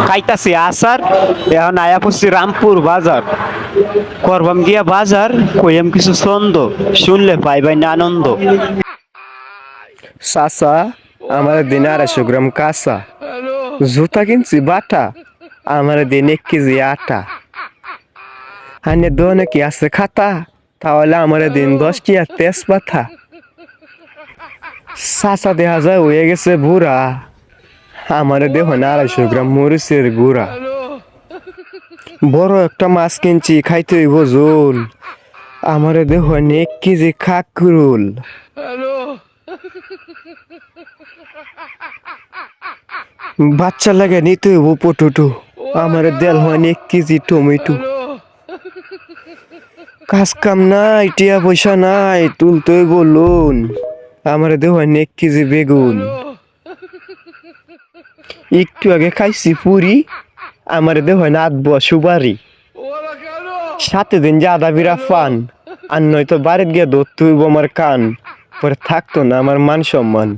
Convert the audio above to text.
খাইতাছি আসার এখন আয়া পড়ছি রামপুর বাজার করবাম গিয়া বাজার কইয়াম কিছু ছন্দ শুনলে পাইবাই না আনন্দ। চাচা আমার দিন 250 গ্রাম কাঁচা জুতা কিনছি বাটা আমার দিন 1 কেজি আটা আনে দোনে কি আছে খাতা তাহলে আমার দিন 10 টিয়া তেজপাতা চাচা দেখা যায় হয়ে গেছে বুড়া আমার দেহ না 250 গ্রাম মরিচের গুঁড়া বড় একটা মাছ কিনছি খাইতে হইব ঝোল আমার দেহ 1 কেজি কাকরুল বাচ্চা লাগে নিতে হইব পটুটু আমার দেল হয় 1 কেজি টমেটো কাজ কাম নাই টিয়া পয়সা নাই তুলতে হইব লোন আমার দেহ হয় 1 কেজি বেগুন একটু আগে খাইছি পুরি আমার দেহ হয় না 8 বুয়া সুপারি 7 দিন যে আদা বিরা ফান আর নয়তো বাড়িতে গিয়ে ধরতে হইব আমার কান পরে থাকতো না আমার মান সম্মান।